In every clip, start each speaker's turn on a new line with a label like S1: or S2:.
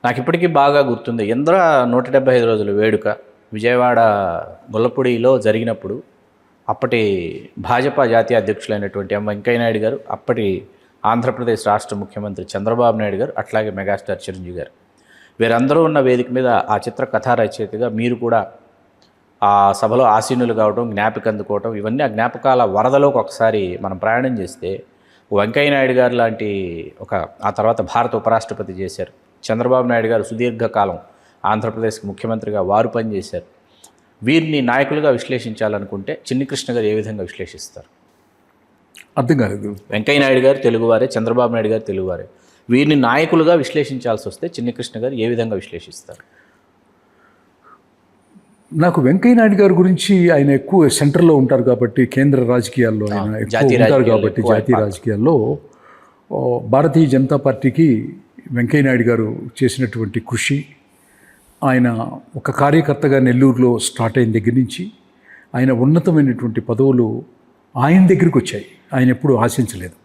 S1: నాకు ఇప్పటికీ బాగా గుర్తుంది. ఇంద్ర 175 రోజుల వేడుక విజయవాడ గొల్లపూడిలో జరిగినప్పుడు అప్పటి భాజపా జాతీయ అధ్యక్షులైనటువంటి వెంకయ్య నాయుడు గారు, అప్పటి ఆంధ్రప్రదేశ్ రాష్ట్ర ముఖ్యమంత్రి చంద్రబాబు నాయుడు గారు, అట్లాగే మెగాస్టార్ చిరంజీవి గారు, వీరందరూ ఉన్న వేదిక మీద ఆ చిత్ర కథా రచయితగా మీరు కూడా ఆ సభలో ఆసీనులు కావడం, జ్ఞాపిక అందుకోవడం, ఇవన్నీ ఆ జ్ఞాపకాల వరదలోకి ఒకసారి మనం ప్రయాణం చేస్తే వెంకయ్య నాయుడు గారు లాంటి ఆ తర్వాత భారత ఉపరాష్ట్రపతి చేశారు. చంద్రబాబు నాయుడు గారు సుదీర్ఘకాలం ఆంధ్రప్రదేశ్కి ముఖ్యమంత్రిగా వారు పనిచేశారు. వీరిని నాయకులుగా విశ్లేషించాలనుకుంటే చిన్ని కృష్ణ గారు ఏ విధంగా విశ్లేషిస్తారు?
S2: అర్థం కాలేదు.
S1: వెంకయ్య నాయుడు గారు తెలుగువారే, చంద్రబాబు నాయుడు గారు తెలుగువారే. వీరిని నాయకులుగా విశ్లేషించాల్సి వస్తే చిన్ని కృష్ణ గారు ఏ విధంగా విశ్లేషిస్తారు?
S2: నాకు వెంకయ్య నాయుడు గారి గురించి ఆయన ఎక్కువ సెంటర్లో ఉంటారు కాబట్టి, కేంద్ర రాజకీయాల్లో ఆయన ఎక్కువ ఉంటారు కాబట్టి, జాతీయ రాజకీయాల్లో భారతీయ జనతా పార్టీకి వెంకయ్య నాయుడు గారు చేసినటువంటి కృషి, ఆయన ఒక కార్యకర్తగా నెల్లూరులో స్టార్ట్ అయిన దగ్గర నుంచి ఆయన ఉన్నతమైనటువంటి పదవులు ఆయన దగ్గరికి వచ్చాయి. ఆయన ఎప్పుడూ ఆశించలేదు,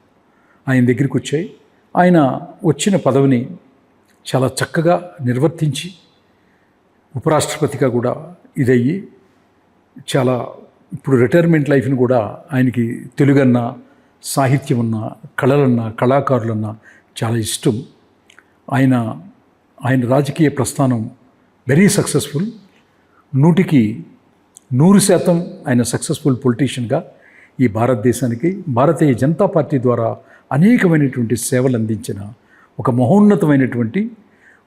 S2: ఆయన దగ్గరికి వచ్చాయి. ఆయన వచ్చిన పదవిని చాలా చక్కగా నిర్వర్తించి ఉపరాష్ట్రపతిగా కూడా ఇదయ్యి చాలా ఇప్పుడు రిటైర్మెంట్ లైఫ్ని కూడా ఆయనకి తెలుగన్నా, సాహిత్యం అన్నా, కళలన్నా, కళాకారులన్నా చాలా ఇష్టం. ఆయన రాజకీయ ప్రస్థానం వెరీ సక్సెస్ఫుల్. 100% ఆయన సక్సెస్ఫుల్ పొలిటీషియన్గా ఈ భారతదేశానికి భారతీయ జనతా పార్టీ ద్వారా అనేకమైనటువంటి సేవలు అందించిన ఒక మహోన్నతమైనటువంటి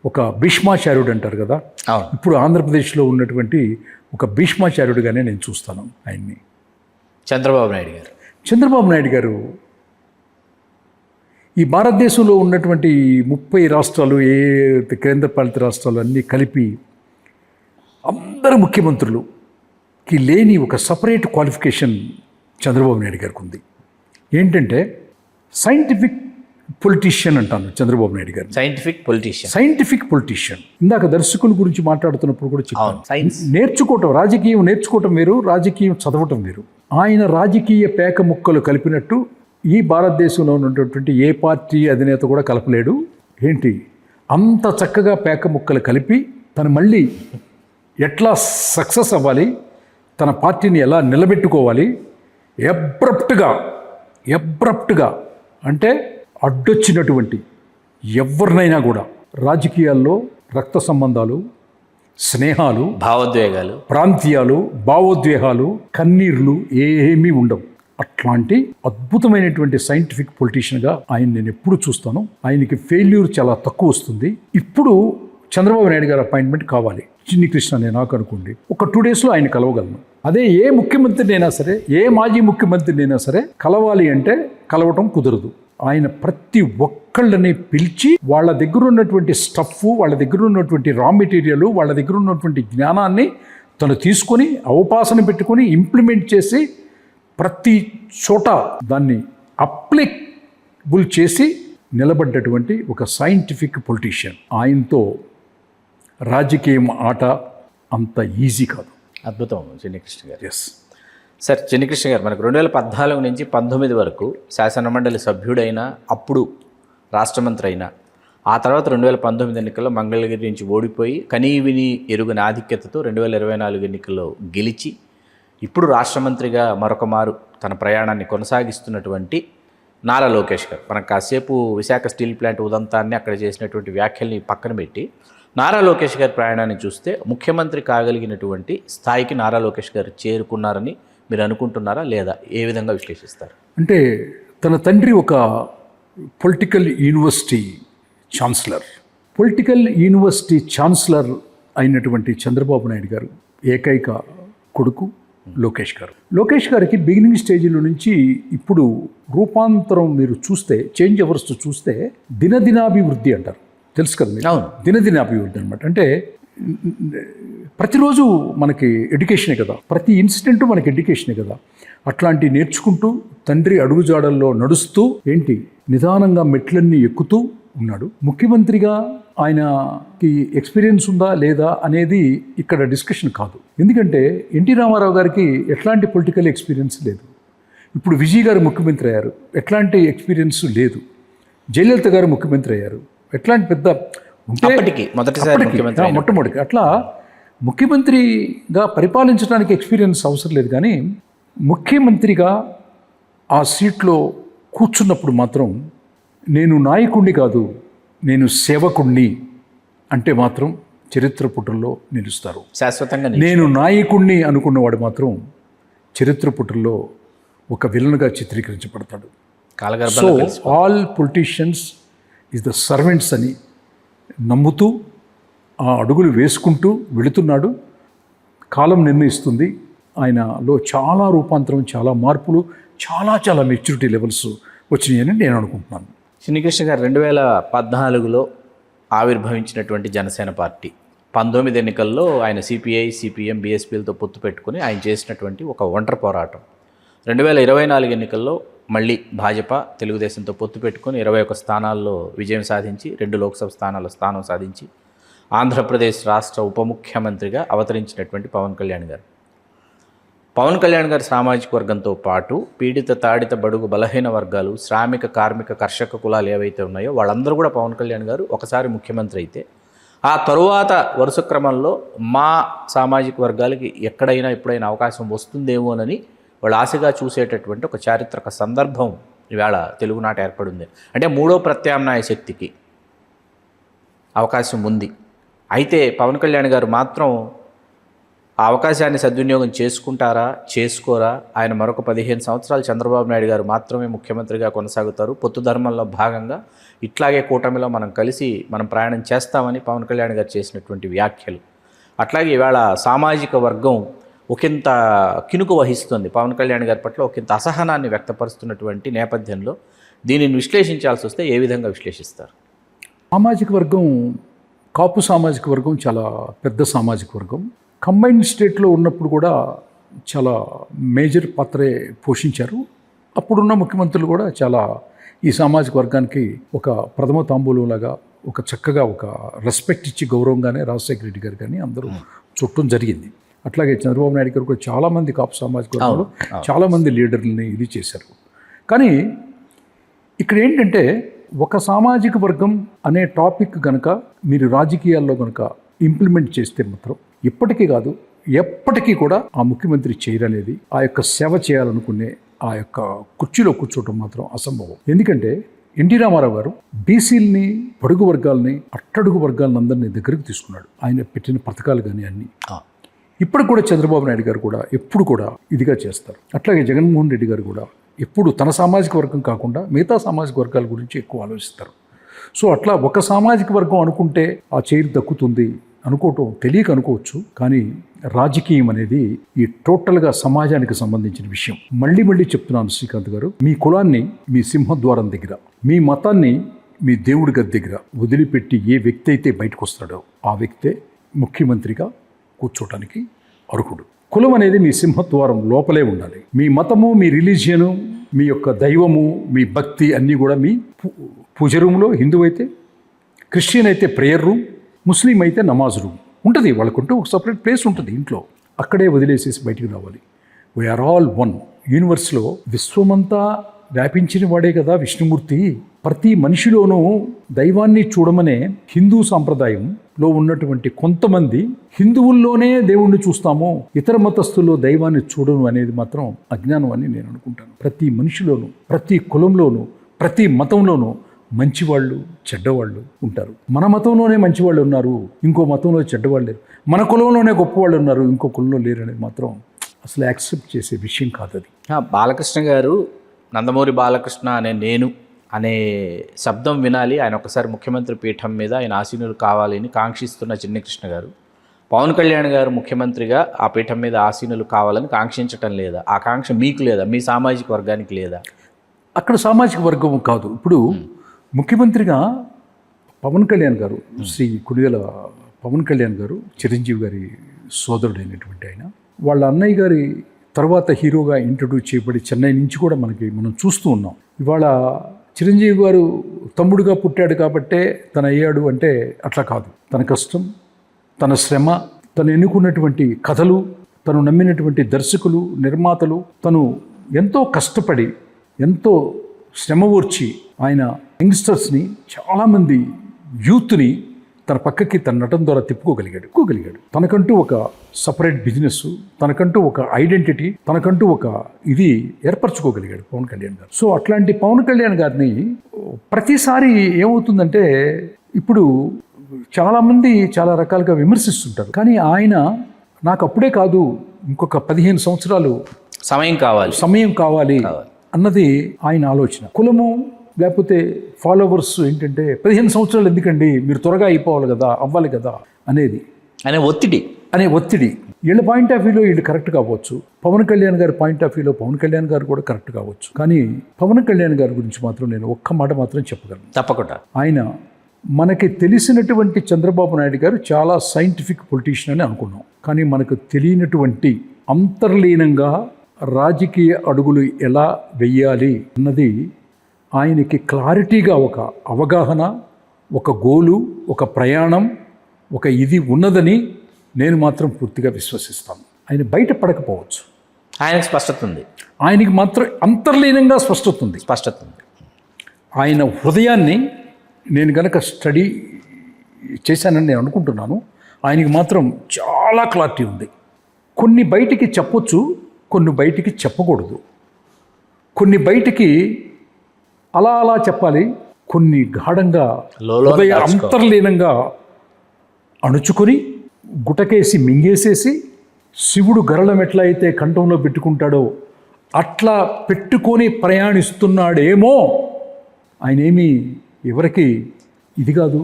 S2: ఒక భీష్మాచార్యుడు అంటారు కదా, ఇప్పుడు ఆంధ్రప్రదేశ్లో ఉన్నటువంటి ఒక భీష్మాచార్యుడిగానే నేను చూస్తాను ఆయన్ని. చంద్రబాబు నాయుడు గారు ఈ భారతదేశంలో ఉన్నటువంటి 30 రాష్ట్రాలు, కేంద్రపాలిత రాష్ట్రాలు అన్నీ కలిపి అందరు ముఖ్యమంత్రులకి లేని ఒక సపరేట్ క్వాలిఫికేషన్ చంద్రబాబు నాయుడు గారికి ఉంది. ఏంటంటే సైంటిఫిక్ పొలిటీషియన్ అంటాను చంద్రబాబు నాయుడు గారు. Scientific politician. ఇందాక దర్శకుల గురించి మాట్లాడుతున్నప్పుడు కూడా చెప్పాను, నేర్చుకోవటం, రాజకీయం నేర్చుకోవటం వేరు, రాజకీయం చదవటం వేరు. ఆయన రాజకీయ పేక ముక్కలు కలిపినట్టు ఈ భారతదేశంలో ఉన్నటువంటి ఏ పార్టీ అధినేత కూడా కలపలేడు. ఏంటి అంత చక్కగా పేక ముక్కలు కలిపి తను మళ్ళీ ఎట్లా సక్సెస్ అవ్వాలి, తన పార్టీని ఎలా నిలబెట్టుకోవాలి, ఎబ్రప్ట్గా అంటే అడ్డొచ్చినటువంటి ఎవరినైనా కూడా రాజకీయాల్లో రక్త సంబంధాలు, స్నేహాలు,
S1: భావోద్వేగాలు,
S2: ప్రాంతీయాలు, భావోద్వేగాలు, కన్నీర్లు ఏమీ ఉండవు. అట్లాంటి అద్భుతమైనటువంటి సైంటిఫిక్ పొలిటీషియన్గా ఆయన నేను ఎప్పుడు చూస్తాను. ఆయనకి ఫెయిల్యూర్ చాలా తక్కువ వస్తుంది. ఇప్పుడు చంద్రబాబు నాయుడు గారు అపాయింట్మెంట్ కావాలి, చిన్ని కృష్ణ నేను నాకు అనుకోండి, ఒక 2 daysలో ఆయన కలవగలను. అదే ఏ ముఖ్యమంత్రినైనా సరే, ఏ మాజీ ముఖ్యమంత్రినైనా సరే కలవాలి అంటే కలవటం కుదరదు. ఆయన ప్రతి ఒక్కళ్ళని పిలిచి వాళ్ళ దగ్గర ఉన్నటువంటి స్టఫ్, వాళ్ళ దగ్గర ఉన్నటువంటి రా మెటీరియల్, వాళ్ళ దగ్గర ఉన్నటువంటి జ్ఞానాన్ని తను తీసుకొని అవపాసన పెట్టుకొని ఇంప్లిమెంట్ చేసి ప్రతి చోట దాన్ని అప్లికబుల్ చేసి నిలబడ్డటువంటి ఒక సైంటిఫిక్ పొలిటీషియన్. ఆయనతో రాజకీయం ఆట అంత ఈజీ కాదు.
S1: అద్భుతం చిన్నికృష్ణ గారు.
S2: ఎస్
S1: సార్, చిన్నికృష్ణ గారు, మనకు 2014 నుంచి 19 వరకు శాసనమండలి సభ్యుడైన, అప్పుడు రాష్ట్రమంత్రి అయినా, ఆ తర్వాత 2019 ఎన్నికల్లో మంగళగిరి నుంచి ఓడిపోయి కనీవిని ఎరుగని ఆధిక్యతతో 2024 ఎన్నికల్లో గెలిచి ఇప్పుడు రాష్ట్రమంత్రిగా మరొక మారు తన ప్రయాణాన్ని కొనసాగిస్తున్నటువంటి నారా లోకేష్ గారు. మనకు కాసేపు విశాఖ స్టీల్ ప్లాంట్ ఉదంతాన్ని, అక్కడ చేసినటువంటి వ్యాఖ్యల్ని పక్కన పెట్టి నారా లోకేష్ గారి ప్రయాణాన్ని చూస్తే ముఖ్యమంత్రి కాగలిగినటువంటి స్థాయికి నారా లోకేష్ గారు చేరుకున్నారని మీరు అనుకుంటున్నారా, లేదా ఏ విధంగా విశ్లేషిస్తారు?
S2: అంటే తన తండ్రి ఒక పొలిటికల్ యూనివర్సిటీ ఛాన్సలర్ అయినటువంటి చంద్రబాబు నాయుడు గారు ఏకైక కొడుకు లోకేష్ గారికి బిగినింగ్ స్టేజ్లో నుంచి ఇప్పుడు రూపాంతరం మీరు చూస్తే, చేంజ్ ఓవర్స్ చూస్తే దినదినాభివృద్ధి అంటారు, తెలుసు కదా మీరు? దినదినాభివృద్ధి అనమాట. అంటే ప్రతిరోజు మనకి ఎడ్యుకేషనే కదా, ప్రతి ఇన్సిడెంట్ మనకి ఎడ్యుకేషనే కదా. అట్లాంటి నేర్చుకుంటూ తండ్రి అడుగుజాడల్లో నడుస్తూ నిదానంగా మెట్లన్నీ ఎక్కుతూ ఉన్నాడు. ముఖ్యమంత్రిగా ఆయనకి ఎక్స్పీరియన్స్ ఉందా లేదా అనేది ఇక్కడ డిస్కషన్ కాదు. ఎందుకంటే ఎన్టీ రామారావు గారికి ఎట్లాంటి పొలిటికల్ ఎక్స్పీరియన్స్ లేదు. ఇప్పుడు విజయ్ గారు ముఖ్యమంత్రి అయ్యారు, ఎట్లాంటి ఎక్స్పీరియన్స్ లేదు. జయలలిత గారు ముఖ్యమంత్రి అయ్యారు, ఎట్లాంటి పెద్ద ఉంటే
S1: అప్పటికి మొదటిసారి ముఖ్యమంత్రి అయినప్పుడు.
S2: మొట్టమొదటి అట్లా ముఖ్యమంత్రిగా పరిపాలించడానికి ఎక్స్పీరియన్స్ అవసరం లేదు, కానీ ముఖ్యమంత్రిగా ఆ సీట్లో కూర్చున్నప్పుడు మాత్రం నేను నాయకుడిని కాదు, నేను సేవకుడిని అంటే మాత్రం చరిత్ర పుటల్లో నిలుస్తారు.
S1: శాశ్వతంగా
S2: నేను నాయకుడిని అనుకున్నవాడు మాత్రం చరిత్ర పుటల్లో ఒక విలన్గా చిత్రీకరించబడతాడు. సో
S1: కాలగర్భంలో
S2: all politicians is the servants అని నమ్ముతూ ఆ అడుగులు వేసుకుంటూ వెళుతున్నాడు. కాలం నిర్ణయిస్తుంది. ఆయనలో చాలా రూపాంతరం, చాలా మార్పులు, చాలా మెచ్యూరిటీ లెవెల్స్ వచ్చినాయని నేను అనుకుంటున్నాను.
S1: చిన్నికృష్ణ గారు 2014లో ఆవిర్భవించినటువంటి జనసేన పార్టీ 19 ఎన్నికల్లో ఆయన సిపిఐ, సిపిఎం, బీఎస్పీలతో పొత్తు పెట్టుకుని ఆయన చేసినటువంటి ఒక ఒంటరి పోరాటం. 2024 ఎన్నికల్లో మళ్ళీ భాజపా తెలుగుదేశంతో పొత్తు పెట్టుకుని 21 స్థానాల్లో విజయం సాధించి 2 లోక్సభ స్థానాల్లో స్థానం సాధించి ఆంధ్రప్రదేశ్ రాష్ట్ర ఉప ముఖ్యమంత్రిగా అవతరించినటువంటి పవన్ కళ్యాణ్ గారు. పవన్ కళ్యాణ్ గారి సామాజిక వర్గంతో పాటు పీడిత, తాడిత, బడుగు, బలహీన వర్గాలు, శ్రామిక, కార్మిక, కర్షక కులాలు ఏవైతే ఉన్నాయో వాళ్ళందరూ కూడా పవన్ కళ్యాణ్ గారు ఒకసారి ముఖ్యమంత్రి అయితే ఆ తరువాత వరుస క్రమంలో మా సామాజిక వర్గాలకి ఎక్కడైనా ఎప్పుడైనా అవకాశం వస్తుందేమోనని వాళ్ళు ఆశగా చూసేటటువంటి ఒక చారిత్రక సందర్భం ఇవాళ తెలుగునాట ఏర్పడింది. అంటే మూడో ప్రత్యామ్నాయ శక్తికి అవకాశం ఉంది. అయితే పవన్ కళ్యాణ్ గారు మాత్రం ఆ అవకాశాన్ని సద్వినియోగం చేసుకుంటారా, చేసుకోరా? ఆయన మరొక 15 సంవత్సరాలు చంద్రబాబు నాయుడు గారు మాత్రమే ముఖ్యమంత్రిగా కొనసాగుతారు. పొత్తు ధర్మంలో భాగంగా ఇట్లాగే కూటమిలో మనం కలిసి మనం ప్రయాణం చేస్తామని పవన్ కళ్యాణ్ గారు చేసినటువంటి వ్యాఖ్యలు. అట్లాగే ఇవాళ సామాజిక వర్గం ఒకంత కినుకు వహిస్తుంది. పవన్ కళ్యాణ్ గారి పట్ల ఒకంత అసహనాన్ని వ్యక్తపరుస్తున్నటువంటి నేపథ్యంలో దీనిని విశ్లేషించాల్సి వస్తే ఏ విధంగా విశ్లేషిస్తారు?
S2: సామాజిక వర్గం, కాపు సామాజిక వర్గం చాలా పెద్ద సామాజిక వర్గం. కంబైన్డ్ స్టేట్లో ఉన్నప్పుడు కూడా చాలా మేజర్ పాత్రే పోషించారు. అప్పుడున్న ముఖ్యమంత్రులు కూడా చాలా ఈ సామాజిక వర్గానికి ఒక ప్రథమ తాంబూలంలాగా ఒక చక్కగా ఒక రెస్పెక్ట్ ఇచ్చి గౌరవంగానే రాజశేఖర రెడ్డి గారు కానీ అందరూ చుట్టం జరిగింది. అట్లాగే చంద్రబాబు నాయుడు గారు కూడా చాలామంది కాపు సామాజిక వర్గంలో చాలామంది లీడర్లని ఇది చేశారు. కానీ ఇక్కడ ఏంటంటే ఒక సామాజిక వర్గం అనే టాపిక్ కనుక మీరు రాజకీయాల్లో కనుక ఇంప్లిమెంట్ చేస్తే మాత్రం ఇప్పటికీ కాదు ఎప్పటికీ కూడా ఆ ముఖ్యమంత్రి చేయరనేది, ఆ యొక్క సేవ చేయాలనుకునే ఆ యొక్క కుర్చీలో కూర్చోవటం మాత్రం అసంభవం. ఎందుకంటే ఎన్టీ రామారావు గారు బీసీలని, పొడుగు వర్గాలని, అట్టడుగు వర్గాలను అందరినీ దగ్గరికి తీసుకున్నాడు. ఆయన పెట్టిన పథకాలు కానీ అన్నీ ఇప్పుడు కూడా చంద్రబాబు నాయుడు గారు కూడా ఎప్పుడు కూడా ఇదిగా చేస్తారు. అట్లాగే జగన్మోహన్ రెడ్డి గారు కూడా ఎప్పుడు తన సామాజిక వర్గం కాకుండా మిగతా సామాజిక వర్గాల గురించి ఎక్కువ ఆలోచిస్తారు. సో అట్లా ఒక సామాజిక వర్గం అనుకుంటే ఆ చైర్ దక్కుతుంది అనుకోవటం తెలియక అనుకోవచ్చు. కానీ రాజకీయం అనేది ఈ టోటల్గా సమాజానికి సంబంధించిన విషయం. మళ్ళీ చెప్తున్నాను శ్రీకాంత్ గారు, మీ కులాన్ని మీ సింహద్వారం దగ్గర, మీ మతాన్ని మీ దేవుడి గది దగ్గర వదిలిపెట్టి ఏ వ్యక్తి అయితే బయటకు వస్తాడో ఆ వ్యక్తే ముఖ్యమంత్రిగా కూర్చోటానికి అర్హుడు. కులం అనేది మీ సింహద్వారం లోపలే ఉండాలి. మీ మతము, మీ రిలీజియను, మీ యొక్క దైవము, మీ భక్తి అన్నీ కూడా మీ పూజ రూమ్లో, హిందూ అయితే, క్రిస్టియన్ అయితే ప్రేయర్ రూమ్, ముస్లిం అయితే నమాజ్ రూమ్ ఉంటుంది. వాళ్ళకుంటూ ఒక సపరేట్ ప్లేస్ ఉంటుంది ఇంట్లో. అక్కడే వదిలేసేసి బయటికి రావాలి. We are all one. యూనివర్స్లో విశ్వమంతా వ్యాపించిన వాడే కదా విష్ణుమూర్తి. ప్రతి మనిషిలోనూ దైవాన్ని చూడమనే హిందూ సాంప్రదాయంలో ఉన్నటువంటి కొంతమంది హిందువుల్లోనే దేవుణ్ణి చూస్తాము, ఇతర మతస్థుల్లో దైవాన్ని చూడను అనేది మాత్రం అజ్ఞానం అని నేను అనుకుంటాను. ప్రతి మనిషిలోనూ, ప్రతి కులంలోనూ, ప్రతి మతంలోనూ మంచివాళ్ళు, చెడ్డవాళ్ళు ఉంటారు. మన మతంలోనే మంచివాళ్ళు ఉన్నారు, ఇంకో మతంలో చెడ్డవాళ్ళు లేరు. మన కులంలోనే గొప్పవాళ్ళు ఉన్నారు, ఇంకో కులంలో లేరు అనేది మాత్రం అసలు యాక్సెప్ట్ చేసే విషయం కాదు అది.
S1: బాలకృష్ణ గారు నందమూరి బాలకృష్ణ అనే శబ్దం వినాలి, ఆయన ఒకసారి ముఖ్యమంత్రి పీఠం మీద ఆయన ఆసీనులు కావాలని కాంక్షిస్తున్న చిన్ని కృష్ణ గారు, పవన్ కళ్యాణ్ గారు ముఖ్యమంత్రిగా ఆ పీఠం మీద ఆసీనులు కావాలని కాంక్షించటం లేదా? ఆ కాంక్ష మీకు లేదా? మీ సామాజిక వర్గానికి లేదా?
S2: అక్కడ సామాజిక వర్గం కాదు. ఇప్పుడు ముఖ్యమంత్రిగా పవన్ కళ్యాణ్ గారు, శ్రీ కుడివేల పవన్ కళ్యాణ్ గారు చిరంజీవి గారి సోదరుడైనటువంటి ఆయన, వాళ్ళ అన్నయ్య గారి తర్వాత హీరోగా ఇంట్రడ్యూస్ చేయబడి చెన్నై నుంచి కూడా మనం చూస్తూ ఉన్నాం. ఇవాళ చిరంజీవి గారు తమ్ముడుగా పుట్టాడు కాబట్టే తను అయ్యాడు అంటే అట్లా కాదు. తన కష్టం, తన శ్రమ, తను ఎన్నుకున్నటువంటి కథలు, తను నమ్మినటువంటి దర్శకులు, నిర్మాతలు, తను ఎంతో కష్టపడి ఎంతో శ్రమ ఓర్చి ఆయన యంగ్స్టర్స్ని, చాలామంది యూత్ని తన పక్కకి తన నటన ద్వారా తిప్పుకోగలిగాడు. తనకంటూ ఒక సపరేట్ బిజినెస్, తనకంటూ ఒక ఐడెంటిటీ, తనకంటూ ఒక ఇది ఏర్పరచుకోగలిగాడు పవన్ కళ్యాణ్ గారు. సో అట్లాంటి పవన్ కళ్యాణ్ గారిని ప్రతిసారి ఏమవుతుందంటే, ఇప్పుడు చాలామంది చాలా రకాలుగా విమర్శిస్తుంటారు, కానీ ఆయన నాకు అప్పుడే కాదు ఇంకొక 15 సంవత్సరాలు సమయం కావాలి అన్నది ఆయన ఆలోచన. కులము లేకపోతే ఫాలోవర్స్ ఏంటంటే 15 సంవత్సరాలు ఎందుకండి, మీరు త్వరగా అవ్వాలి కదా అనే ఒత్తిడి వీళ్ళ పాయింట్ ఆఫ్ వ్యూలో వీళ్ళు కరెక్ట్ కావచ్చు, పవన్ కళ్యాణ్ గారి పాయింట్ ఆఫ్ వ్యూలో పవన్ కళ్యాణ్ గారు కూడా కరెక్ట్ కావచ్చు. కానీ పవన్ కళ్యాణ్ గారి గురించి మాత్రం నేను ఒక్క మాట మాత్రం చెప్పగలను,
S1: తప్పకుండా.
S2: ఆయన మనకి తెలిసినటువంటి చంద్రబాబు నాయుడు గారు చాలా సైంటిఫిక్ పొలిటీషియన్ అని అనుకున్నాం, కానీ మనకు తెలియనటువంటి అంతర్లీనంగా రాజకీయ అడుగులు ఎలా వెయ్యాలి అన్నది ఆయనకి క్లారిటీగా ఒక అవగాహన, ఒక గోలు, ఒక ప్రయాణం, ఒక ఇది ఉన్నదని నేను మాత్రం పూర్తిగా విశ్వసిస్తాను. ఆయన బయట పడకపోవచ్చు,
S1: ఆయనకు స్పష్టత ఉంది,
S2: ఆయనకి మాత్రం అంతర్లీనంగా స్పష్టత ఉంది. ఆయన హృదయాన్ని నేను కనుక స్టడీ చేశానని నేను అనుకుంటున్నాను. ఆయనకి మాత్రం చాలా క్లారిటీ ఉంది. కొన్ని బయటికి చెప్పొచ్చు, కొన్ని బయటికి చెప్పకూడదు, కొన్ని బయటికి అలా చెప్పాలి, కొన్ని గాఢంగా హృదయ అంతర్లీనంగా అణుచుకొని గుటకేసి మింగేసేసి శివుడు గరళం ఎట్లా అయితే కంఠంలో పెట్టుకుంటాడో అట్లా పెట్టుకొని ప్రయాణిస్తున్నాడేమో. ఆయన ఏమీ ఎవరికి ఇది కాదు,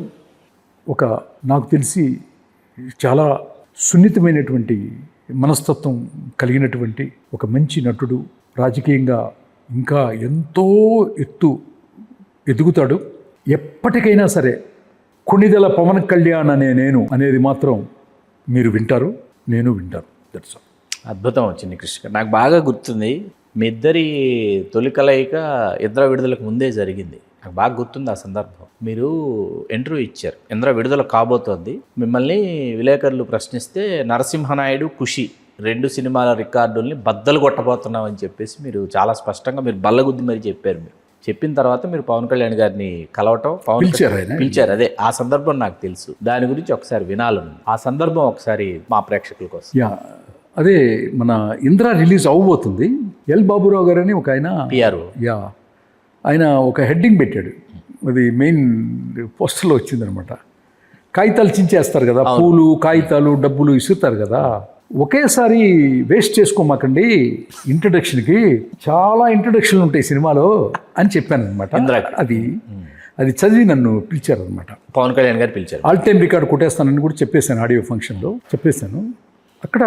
S2: ఒక నాకు తెలిసి చాలా సున్నితమైనటువంటి మనస్తత్వం కలిగినటువంటి ఒక మంచి నటుడు, రాజకీయంగా ఇంకా ఎంతో ఎదుగుతాడు. ఎప్పటికైనా సరే కొణిదెల పవన్ కళ్యాణ్ అనేది మాత్రం మీరు వింటారు, నేను వింటాను. That's all.
S1: అద్భుతం చిన్ని కృష్ణ గారు. నాకు బాగా గుర్తుంది, మీ ఇద్దరి తొలి కలయిక ఇంద్ర విడుదలకు ముందే జరిగింది. నాకు బాగా గుర్తుంది ఆ సందర్భం. మీరు ఇంటర్వ్యూ ఇచ్చారు, ఇంద్ర విడుదల కాబోతోంది. మిమ్మల్ని విలేకరులు ప్రశ్నిస్తే నరసింహనాయుడు, ఖుషి 2 సినిమాల రికార్డుల్ని బద్దలు కొట్టబోతున్నామని చెప్పేసి మీరు చాలా స్పష్టంగా మీరు బల్లగుద్ది మరి చెప్పారు. మీరు చెప్పిన తర్వాత మీరు పవన్ కళ్యాణ్ గారిని కలవటం, పిలిచారు. అదే ఆ సందర్భం నాకు తెలుసు. దాని గురించి ఒకసారి వినాలను. ఆ సందర్భం ఒకసారి మా ప్రేక్షకుల కోసం.
S2: అదే మన ఇంద్ర రిలీజ్ అవ్వబోతుంది. ఎల్ బాబురావు గారు అని ఒక ఆయన
S1: పిఆర్ఓ,
S2: ఆయన ఒక హెడ్డింగ్ పెట్టాడు, అది మెయిన్ పోస్టర్లో వచ్చిందనమాట. కాగితాలు చించేస్తారు కదా, పూలు, కాగితాలు, డబ్బులు ఇసురుతారు కదా, ఒకేసారి వేస్ట్ చేసుకోమాకండి, ఇంట్రడక్షన్కి చాలా ఇంట్రడక్షన్లు ఉంటాయి సినిమాలో అని చెప్పాను అనమాట. అది చదివి నన్ను పిలిచారనమాట.
S1: పవన్ కళ్యాణ్ గారు పిలిచారు.
S2: ఆల్ టైమ్ రికార్డ్ కొట్టేస్తానని కూడా చెప్పేశాను, ఆడియో ఫంక్షన్లో చెప్పేశాను. అక్కడ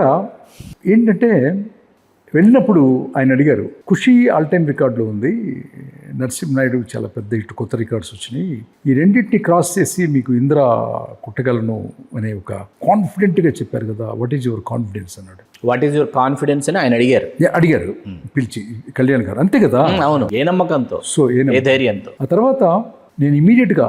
S2: ఏంటంటే వెళ్ళినప్పుడు ఆయన అడిగారు, ఖుషి ఆల్ టైమ్ రికార్డులో ఉంది, నరసింహనాయుడు చాలా పెద్ద ఇటు కొత్త రికార్డ్స్ వచ్చినాయి, ఈ రెండింటిని క్రాస్ చేసి మీకు ఇంద్ర కుట్టగలను అనే ఒక కాన్ఫిడెంట్గా చెప్పారు కదా, వాట్ ఈజ్ యువర్ కాన్ఫిడెన్స్ అన్నాడు.
S1: వాట్ ఈజ్ యువర్ కాన్ఫిడెన్స్ అని ఆయన అడిగారు
S2: పిలిచి, కళ్యాణ్ గారు. అంతే కదా,
S1: అవును, ఏ నమ్మకంతో, సో ఏ ధైర్యంతో.
S2: ఆ తర్వాత నేను ఇమీడియట్గా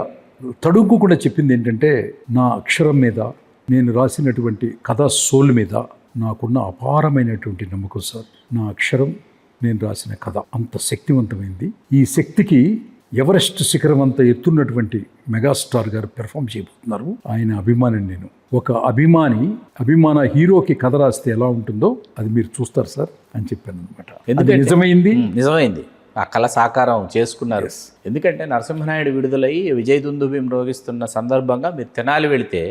S2: తడుక్కోకుండా చెప్పింది ఏంటంటే, నా అక్షరం మీద, నేను రాసినటువంటి కథా సోల్ మీద నాకున్న అపారమైనటువంటి నమ్మకం సార్. నా అక్షరం, నేను రాసిన కథ అంత శక్తివంతమైంది. ఈ శక్తికి ఎవరెస్ట్ శిఖరం అంత ఎత్తున్నటువంటి మెగాస్టార్ గారు పెర్ఫామ్ చేయబోతున్నారు. ఆయన అభిమాని నేను. ఒక అభిమాన హీరోకి కథ రాస్తే ఎలా ఉంటుందో అది మీరు చూస్తారు సార్ అని చెప్పాను అనమాట.
S1: నిజమైంది. ఆ కళ సాకారం చేసుకున్నారు. ఎందుకంటే నరసింహనాయుడు విడుదలయ్యి విజయ్ దుందుభి మ్రోగిస్తున్న సందర్భంగా మీరు తెనాలి వెళితే,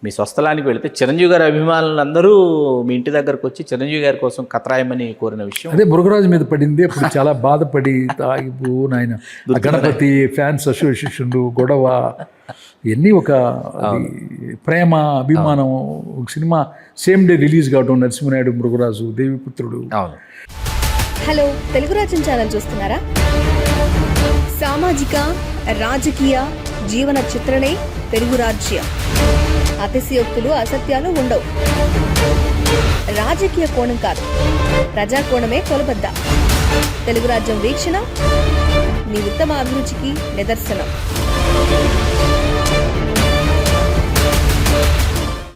S1: మీ స్వస్థలానికి వెళితే చిరంజీవి గారి అభిమానులందరూ మీ ఇంటి దగ్గరకు వచ్చి చిరంజీవి గారి కోసం కథ రాయమని కోరిన విషయం
S2: అదే మురుగరాజు మీద పడింది. అప్పుడు చాలా బాధపడి తాగిపో నాయన, గణపతి ఫ్యాన్స్ అసోసియేషన్లు, గొడవ, ఇవన్నీ ఒక ప్రేమ, అభిమానం. ఒక సినిమా సేమ్ డే రిలీజ్ కావడం, నరసింహనాయుడు, మురుగరాజు, దేవిపుత్రుడు.
S1: అవును.
S3: హలో, తెలుగు రాజ్యం ఛానల్ చూస్తున్నారా? సామాజిక, రాజకీయ, జీవన చిత్రణే తెలుగు రాజ్యం. అతిశయోక్తులు, అసత్యాలు ఉండవు. రాజకీయ కోణం కాదు, ప్రజా కోణమే కొలబద్ద. తెలుగు రాజ్యం వీక్షణ మీ ఉత్తమ అభిరుచికి నిదర్శనం.